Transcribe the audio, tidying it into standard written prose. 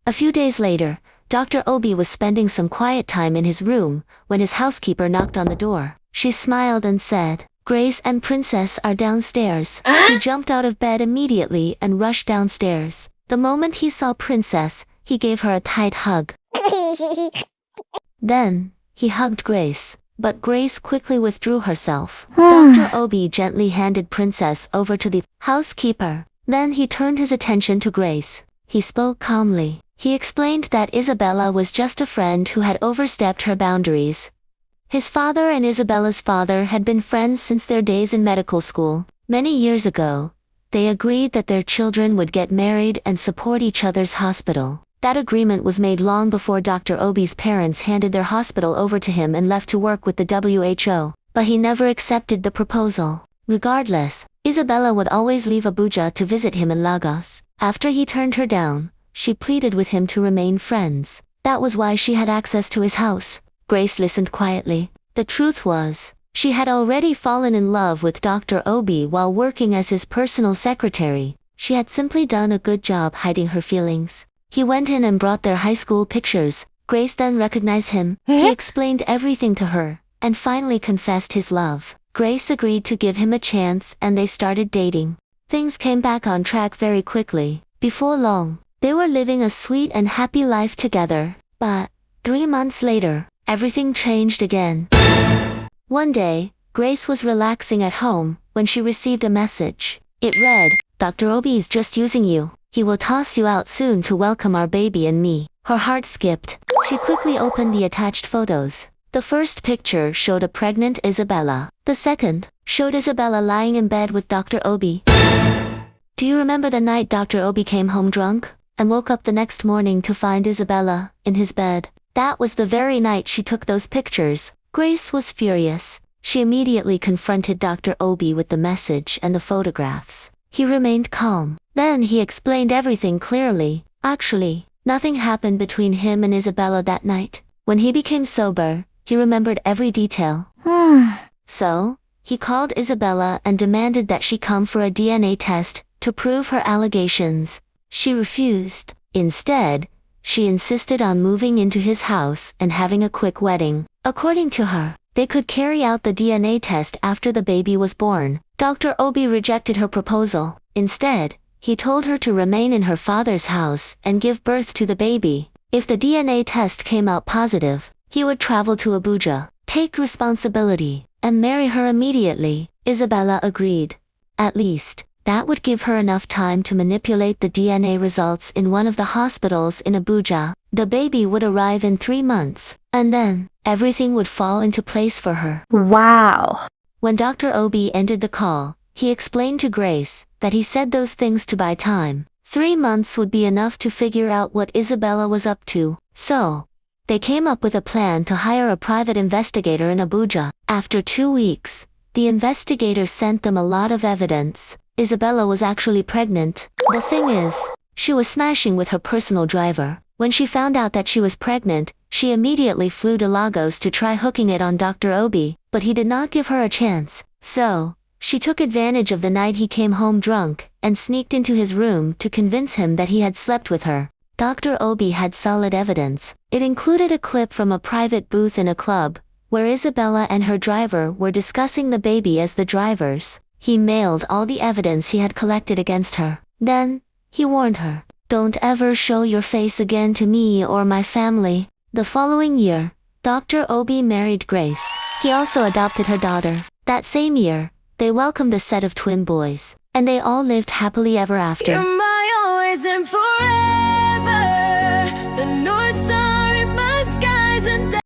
A few days later, Dr. Obi was spending some quiet time in his room when his housekeeper knocked on the door. She smiled and said, "Grace and Princess are downstairs." He jumped out of bed immediately and rushed downstairs. The moment he saw Princess, he gave her a tight hug. Then, he hugged Grace, but Grace quickly withdrew herself. Dr. Obi gently handed Princess over to the housekeeper. Then he turned his attention to Grace. He spoke calmly. He explained that Isabella was just a friend who had overstepped her boundaries. His father and Isabella's father had been friends since their days in medical school. Many years ago, they agreed that their children would get married and support each other's hospital. That agreement was made long before Dr. Obi's parents handed their hospital over to him and left to work with the WHO, but he never accepted the proposal. Regardless, Isabella would always leave Abuja to visit him in Lagos. After he turned her down, she pleaded with him to remain friends. That was why she had access to his house. Grace listened quietly. The truth was, she had already fallen in love with Dr. Obi while working as his personal secretary. She had simply done a good job hiding her feelings. He went in and brought their high school pictures. Grace then recognized him. He explained everything to her, and finally confessed his love. Grace agreed to give him a chance and they started dating. Things came back on track very quickly. Before long, they were living a sweet and happy life together. But 3 months later, everything changed again. One day, Grace was relaxing at home when she received a message. It read, "Dr. Obi is just using you. He will toss you out soon to welcome our baby and me." Her heart skipped. She quickly opened the attached photos. The first picture showed a pregnant Isabella. The second showed Isabella lying in bed with Dr. Obi. Do you remember the night Dr. Obi came home drunk and woke up the next morning to find Isabella in his bed? That was the very night she took those pictures. Grace was furious. She immediately confronted Dr. Obi with the message and the photographs. He remained calm. Then he explained everything clearly. Actually, nothing happened between him and Isabella that night. When he became sober, he remembered every detail. So, he called Isabella and demanded that she come for a DNA test to prove her allegations. She refused. Instead, she insisted on moving into his house and having a quick wedding. According to her, they could carry out the DNA test after the baby was born. Dr. Obi rejected her proposal. Instead, he told her to remain in her father's house and give birth to the baby. If the DNA test came out positive, he would travel to Abuja, take responsibility, and marry her immediately. Isabella agreed. At least, that would give her enough time to manipulate the DNA results in one of the hospitals in Abuja. The baby would arrive in 3 months, and then, everything would fall into place for her. Wow. When Dr. Obi ended the call, he explained to Grace that he said those things to buy time. 3 months would be enough to figure out what Isabella was up to. So, they came up with a plan to hire a private investigator in Abuja. After 2 weeks, the investigator sent them a lot of evidence. Isabella was actually pregnant. The thing is, she was smashing with her personal driver. When she found out that she was pregnant, she immediately flew to Lagos to try hooking it on Dr. Obi, but he did not give her a chance. So, she took advantage of the night he came home drunk and sneaked into his room to convince him that he had slept with her. Dr. Obi had solid evidence. It included a clip from a private booth in a club, where Isabella and her driver were discussing the baby as the drivers. He mailed all the evidence he had collected against her. Then, he warned her, "Don't ever show your face again to me or my family." The following year, Dr. Obi married Grace. He also adopted her daughter. That same year, they welcomed a set of twin boys, and they all lived happily ever after. You're my always and forever, the North Star.